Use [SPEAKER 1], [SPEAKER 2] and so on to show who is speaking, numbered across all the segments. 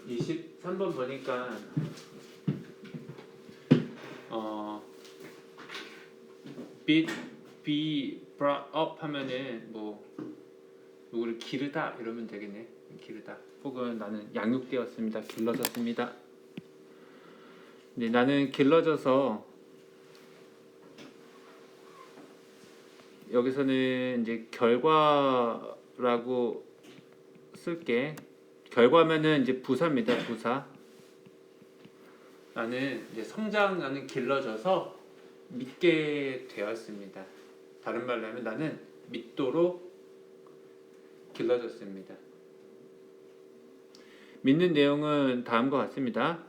[SPEAKER 1] 23번 보니까 be brought up 하면은 뭐 누구를 기르다 이러면 되겠네. 기르다. 혹은 나는 양육되었습니다. 길러졌습니다. 근데 나는 길러져서 여기서는 이제 결과라고 쓸게. 결과면은 이제 부사입니다. 부사. 나는 이제 나는 길러져서 믿게 되었습니다. 다른 말로 하면 나는 믿도록 길러졌습니다. 믿는 내용은 다음과 같습니다.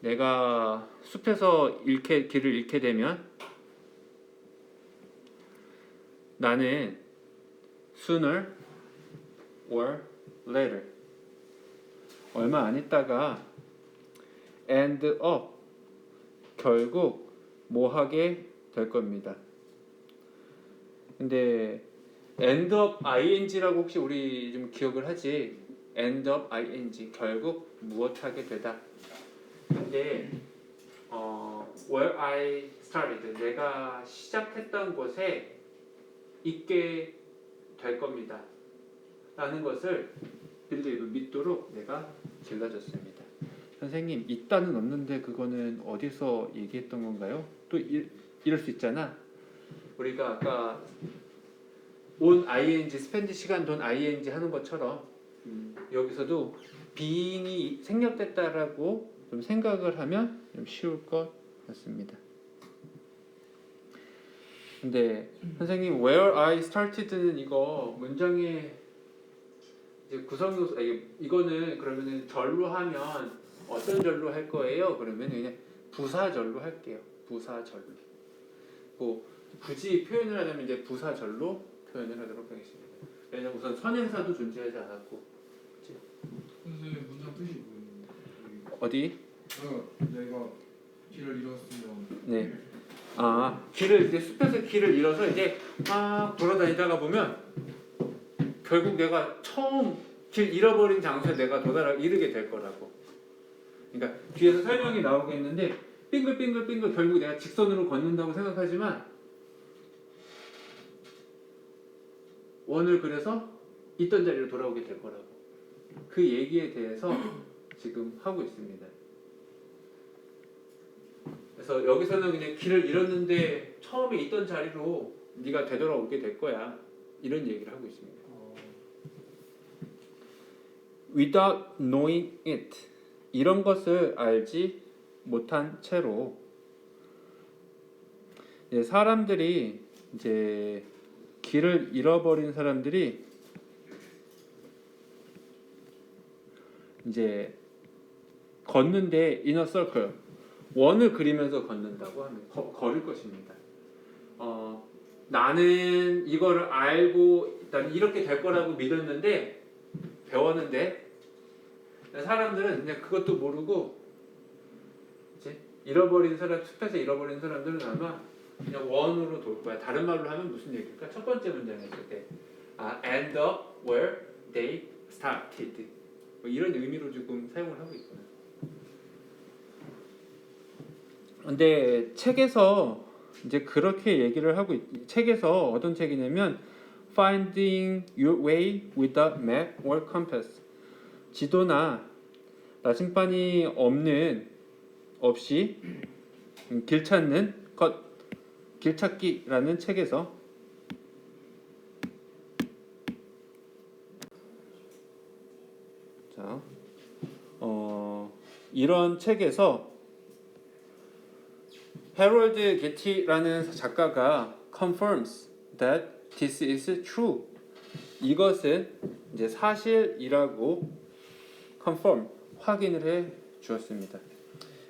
[SPEAKER 1] 내가 숲에서 길을 잃게 되면 나는 sooner or later 얼마 안 있다가 end up 결국 뭐 하게 될 겁니다. 근데 end up ing라고 혹시 우리 좀 기억을 하지? end up ing 결국 무엇 하게 되다. 근데 where I started 내가 시작했던 곳에 있게 될 겁니다. 라는 것을 believe 믿도록 내가 길러졌습니다. 선생님 있다는 없는데 그거는 어디서 얘기했던 건가요? 또 이럴 수 있잖아. 우리가 아까 on ing spend 시간 돈 ing 하는 것처럼 여기서도 being이 생략됐다라고 좀 생각을 하면 좀 쉬울 것 같습니다. 근데 선생님 where I started는 이거 문장의 이제 구성요소 이거는 그러면은 절로 하면 어떤 절로 할 거예요? 그러면 그냥 부사절로 할게요. 부사절로. 뭐 굳이 표현을 하자면 이제 부사절로 표현을 하도록 하겠습니다. 왜냐면 우선 선행사도 존재하지 않았고. 그치?
[SPEAKER 2] 선생님 문장 뜻이 뭐예요?
[SPEAKER 1] 어디?
[SPEAKER 2] 내가 길을 잃었으면
[SPEAKER 1] 네. 길을 이제 숲에서 길을 잃어서 이제 막 돌아다니다가 보면 결국 내가 처음 길 잃어버린 장소에 내가 이르게 될 거라고. 그러니까 뒤에서 설명이 나오겠는데 빙글빙글 결국 내가 직선으로 걷는다고 생각하지만 원을 그래서 있던 자리로 돌아오게 될 거라고. 그 얘기에 대해서 지금 하고 있습니다. 그래서 여기서는 그냥 길을 잃었는데 처음에 있던 자리로 네가 되돌아오게 될 거야. 이런 얘기를 하고 있습니다. Without knowing it 이런 것을 알지 못한 채로 사람들이 이제 길을 잃어버린 사람들이 이제 걷는데 in a circle 원을 그리면서 걷는다고 하면 걸을 것입니다. 나는 이거를 알고 일단 이렇게 될 거라고 믿었는데 배웠는데 사람들은 그냥 그것도 모르고 이제 숲에서 잃어버린 사람들은 아마 그냥 원으로 돌 거야. 다른 말로 하면 무슨 얘기일까? 첫 번째 문장 했을 때 end up where they started 뭐 이런 의미로 지금 사용을 하고 있구나. 근데 책에서 이제 그렇게 얘기를 하고 책에서 어떤 책이냐면 Finding Your Way Without Map or Compass 지도나 나침반이 없이 길 찾는 것 길찾기라는 책에서 이런 책에서 해럴드 게티라는 작가가 confirms that this is true. 이것은 이제 사실이라고 confirm 확인을 해 주었습니다.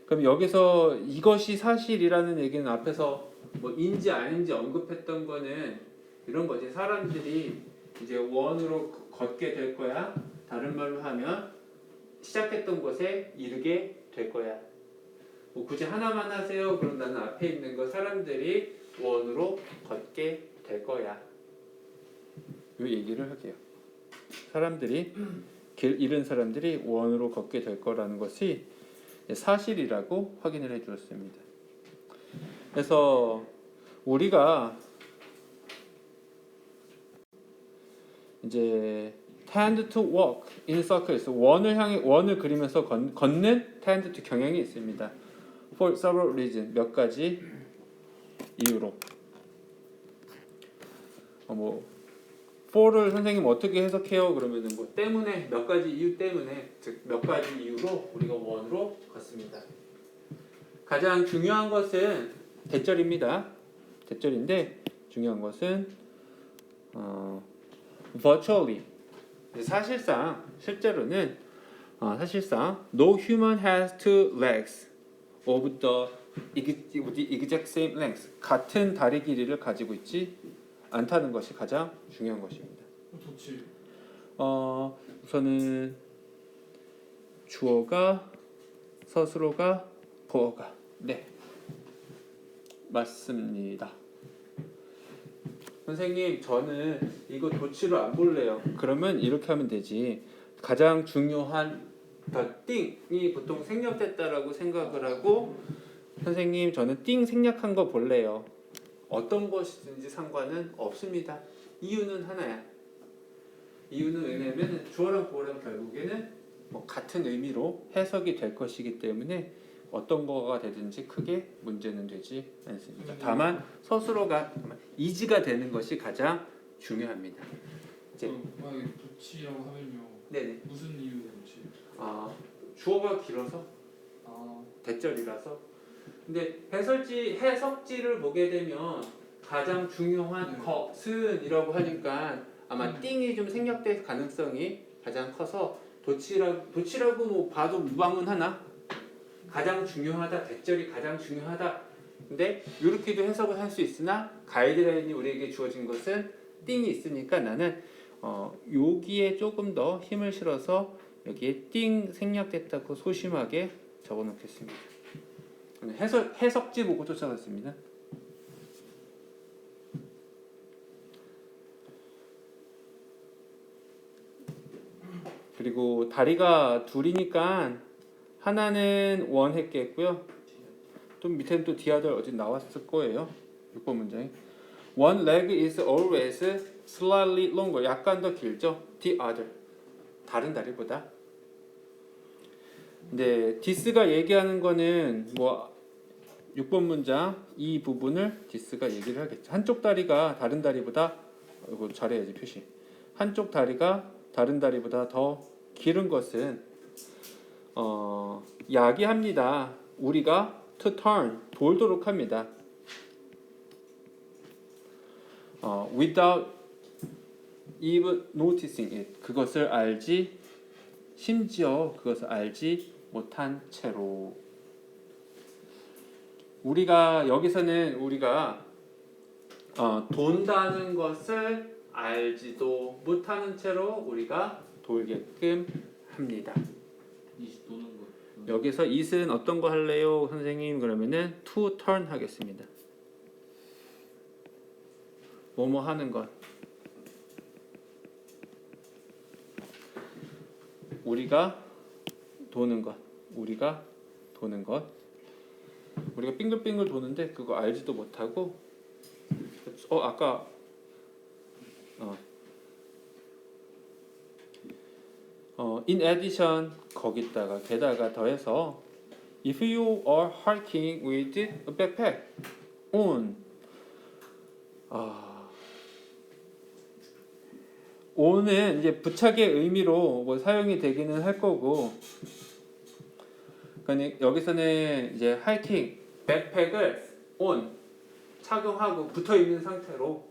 [SPEAKER 1] 그럼 여기서 이것이 사실이라는 얘기는 앞에서 뭐 인지 아닌지 언급했던 거는 이런 거지. 사람들이 이제 원으로 걷게 될 거야. 다른 말로 하면 시작했던 곳에 이르게 될 거야. 뭐 굳이 하나만 하세요. 그럼 나는 앞에 있는 거 사람들이 원으로 걷게 될 거야. 이 얘기를 할게요. 사람들이 길 잃은 사람들이 원으로 걷게 될 거라는 것이 사실이라고 확인을 해 주었습니다. 그래서 우리가 이제 tend to walk in circles, 원을 그리면서 걷는 tend to 경향이 있습니다. For several reasons, 몇 가지 이유로. for를 선생님 어떻게 해석해요? 그러면은 뭐 때문에, 몇 가지 이유 때문에, 즉 몇 가지 이유로 우리가 원으로 걷습니다. 가장 중요한 것은 대절입니다. 대절인데 중요한 것은 virtually, 실제로는 사실상 no human has two legs of the exact same length, 같은 다리 길이를 가지고 있지 않다는 것이 가장 중요한 것입니다.
[SPEAKER 2] 좋지.
[SPEAKER 1] 우선은 주어가 서술어가 보어가 네 맞습니다. 선생님 저는 이거 도치로 안 볼래요. 그러면 이렇게 하면 되지. 가장 중요한 띵이 보통 생략됐다라고 생각을 하고 선생님 저는 띵 생략한 거 볼래요. 어떤 것이든지 상관은 없습니다. 이유는 하나야. 이유는 왜냐면 주어랑 보어랑 결국에는 뭐 같은 의미로 해석이 될 것이기 때문에 어떤 거가 되든지 크게 문제는 되지 않습니다. 다만 서술어가 이지가 되는 것이 가장 중요합니다. 이제
[SPEAKER 2] 만약에 도치라고 하면요.
[SPEAKER 1] 네네.
[SPEAKER 2] 무슨 이유로 도치?
[SPEAKER 1] 주어가 길어서 대절이라서. 근데 해석지를 보게 되면 가장 중요한 것은이라고 하니까 아마 띵이 좀 생략될 가능성이 가장 커서 도치라고 뭐 봐도 무방은하나? 가장 중요하다, 대절이 가장 중요하다. 근데 이렇게도 해석을 할 수 있으나 가이드라인이 우리에게 주어진 것은 띵이 있으니까 나는 여기에 조금 더 힘을 실어서 여기에 띵 생략됐다고 소심하게 적어놓겠습니다. 해석지 보고 쫓아갔습니다. 그리고 다리가 둘이니까 하나는 원 했겠고요. 또 밑에는 또 the other 어디 나왔을 거예요. 6번 문장에 one leg is always slightly longer. 약간 더 길죠. the other. 다른 다리보다. 근데 this가 얘기하는 거는 뭐 6번 문장 이 부분을 this가 얘기를 하겠죠. 한쪽 다리가 다른 다리보다 이거 잘해야지 표시. 한쪽 다리가 다른 다리보다 더 길은 것은 야기합니다. 우리가 to turn 돌도록 합니다. Without even noticing it, 심지어 그것을 알지 못한 채로. 여기서는 우리가 돈다는 것을 알지도 못하는 채로 우리가 돌게끔 합니다.
[SPEAKER 2] 도는 거.
[SPEAKER 1] 여기서 it은 어떤 거 할래요? 선생님 그러면은 to turn 하겠습니다. 뭐뭐 하는 것. 우리가 도는 것. 우리가 빙글빙글 도는데 그거 알지도 못하고 아까 in addition 거기다가 게다가 더해서 if you are hiking with a backpack on on은 이제 부착의 의미로 뭐 사용이 되기는 할 거고 그러니까 여기서는 이제 하이킹 백팩을 on 착용하고 붙어 있는 상태로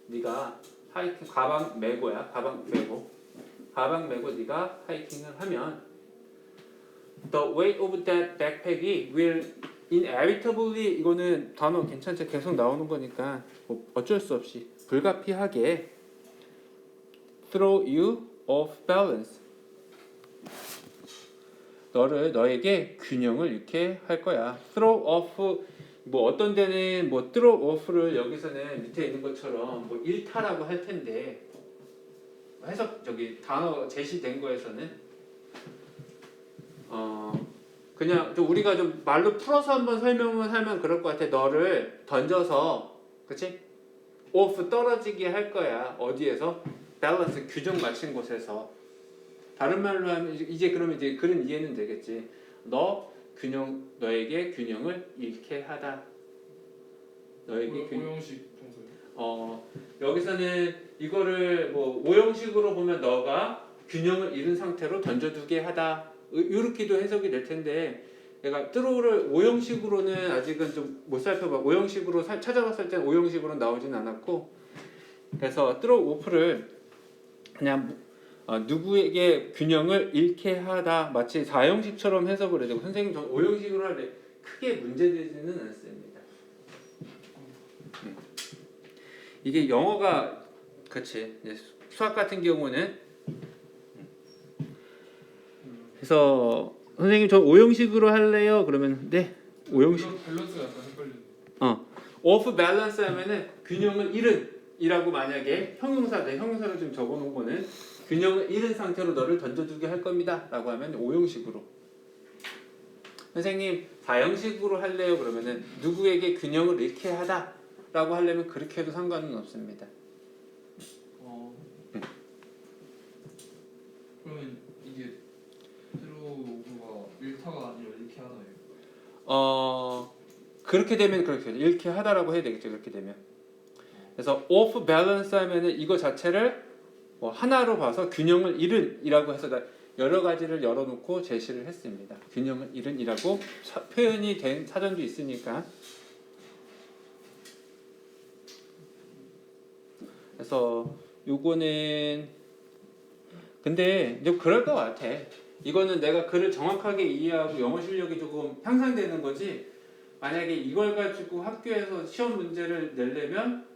[SPEAKER 1] 네가 하이킹 가방 메고 네가 하이킹을 하면 the weight of that backpack이 will inevitably 이거는 단어 괜찮죠? 계속 나오는 거니까 뭐 어쩔 수 없이 불가피하게 throw you off balance 너에게 균형을 잃게 할 거야. throw off 뭐 어떤 데는 뭐 throw off를 여기서는 밑에 있는 것처럼 뭐 일타라고 할 텐데 해석 저기 단어 제시된 거에서는 그냥 좀 우리가 좀 말로 풀어서 한번 설명을 하면 그럴 것 같아. 너를 던져서 그치? off 떨어지게 할 거야. 어디에서? 밸런스 균형 맞춘 곳에서. 다른 말로 하면 이제 그러면 이제 그런 이해는 되겠지. 너에게 균형을 잃게 하다. 너에게
[SPEAKER 2] 오형식 동사요.
[SPEAKER 1] 여기서는 이거를 뭐 오형식으로 보면 너가 균형을 잃은 상태로 던져두게 하다. 이렇게도 해석이 될 텐데 내가 트루를 오형식으로는 아직은 좀 못 살펴봐. 오형식으로 찾아봤을 땐 오형식으로 나오진 않았고 그래서 트루 오프를 그냥 누구에게 균형을 잃게 하다 마치 4형식처럼 해석을 해야 되고 선생님 전 5형식으로 할때 크게 문제되지는 않습니다. 이게 영어가 그치 수학 같은 경우는 그래서 선생님 저 5형식으로 할래요? 그러면 네 5형식
[SPEAKER 2] 밸런스가 약간 헷갈리네.
[SPEAKER 1] off balance 하면은 균형을 잃은 이라고 만약에 형용사를 좀 적어놓은 거는 균형을 잃은 상태로 너를 던져두게 할 겁니다 라고 하면 5형식으로 선생님 4형식으로 할래요? 그러면은 누구에게 균형을 잃게 하다 라고 하려면 그렇게 해도 상관은 없습니다.
[SPEAKER 2] 그러면 이게 트루가 일타가 아니라 이렇게 하다예요.
[SPEAKER 1] 그렇게 되면 그렇게 잃게 하다라고 해야 되겠죠. 그렇게 되면 그래서 off balance 하면은 이거 자체를 뭐 하나로 봐서 균형을 잃은 이라고 해서 여러 가지를 열어놓고 제시를 했습니다. 균형을 잃은 이라고 표현이 된 사전도 있으니까 그래서 요거는 근데 이제 그럴 것 같아. 이거는 내가 글을 정확하게 이해하고 영어 실력이 조금 향상되는 거지 만약에 이걸 가지고 학교에서 시험 문제를 내려면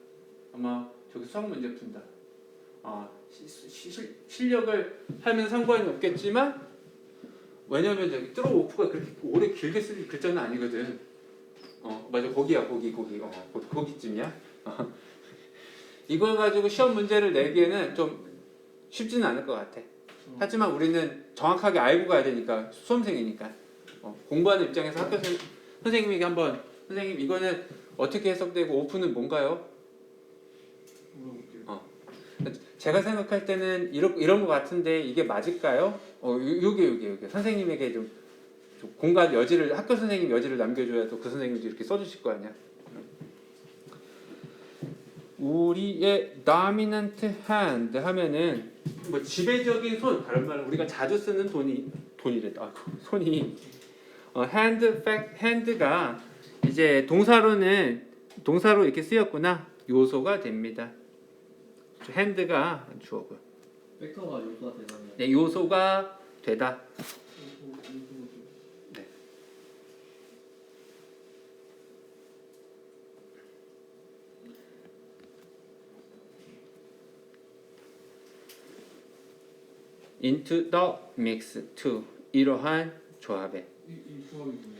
[SPEAKER 1] 아마 저기 수학 문제 푼다. 실력을 하면 상관이 없겠지만 왜냐면 저기 트루 오프가 그렇게 오래 길게 쓸 글자는 아니거든. 맞아 거기야 거기쯤이야. 이걸 가지고 시험 문제를 내기에는 좀 쉽지는 않을 것 같아. 하지만 우리는 정확하게 알고 가야 되니까 수험생이니까 공부하는 입장에서 학교 선생님에게 한번 선생님 이거는 어떻게 해석되고 오프는 뭔가요?
[SPEAKER 2] 물어볼게요.
[SPEAKER 1] 제가 생각할 때는 이런 것 같은데 이게 맞을까요? 요게 선생님에게 좀 공간 여지를 학교 선생님 여지를 남겨줘야 또 그 선생님도 이렇게 써주실 거 아니야. 우리의 dominant hand 하면은 뭐 지배적인 손 다른 말로 우리가 자주 쓰는 돈이래. 손이 hand가 이제 동사로 이렇게 쓰였구나 요소가 됩니다. hand가 주어고요.
[SPEAKER 3] 벡터가 요소가 되나요?
[SPEAKER 1] 네, 요소가 되다. 네. into the mix to 이러한 조합에
[SPEAKER 2] 이 조합이 뭐예요?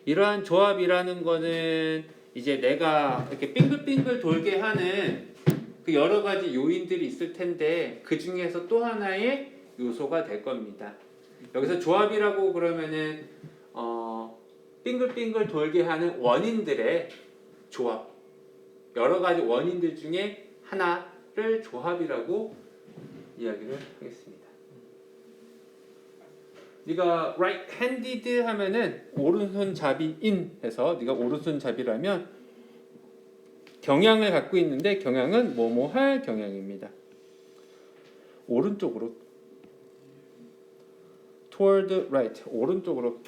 [SPEAKER 1] 이러한 조합이라는 거는 이제 내가 이렇게 빙글빙글 돌게 하는 그 여러 가지 요인들이 있을 텐데 그 중에서 또 하나의 요소가 될 겁니다. 여기서 조합이라고 그러면은 빙글빙글 돌게 하는 원인들의 조합 여러 가지 원인들 중에 하나를 조합이라고 이야기를 하겠습니다. 네가 right-handed 하면은 오른손잡이인 해서 네가 오른손잡이라면 경향을 갖고 있는데 경향은 뭐뭐 할 경향입니다. 오른쪽으로 toward right 오른쪽으로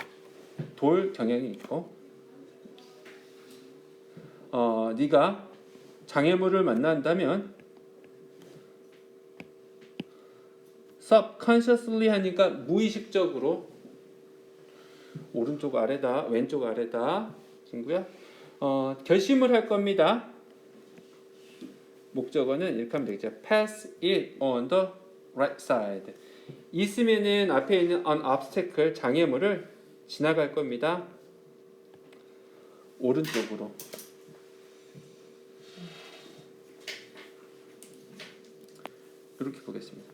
[SPEAKER 1] 돌 경향이 있고 네가 장애물을 만난다면 subconsciously 하니까 무의식적으로 오른쪽 아래다 왼쪽 아래다 친구야 결심을 할 겁니다. 목적어는 이렇게 하면 되겠죠. pass it on the right side 있으면은 앞에 있는 an obstacle 장애물을 지나갈 겁니다. 오른쪽으로 이렇게 보겠습니다.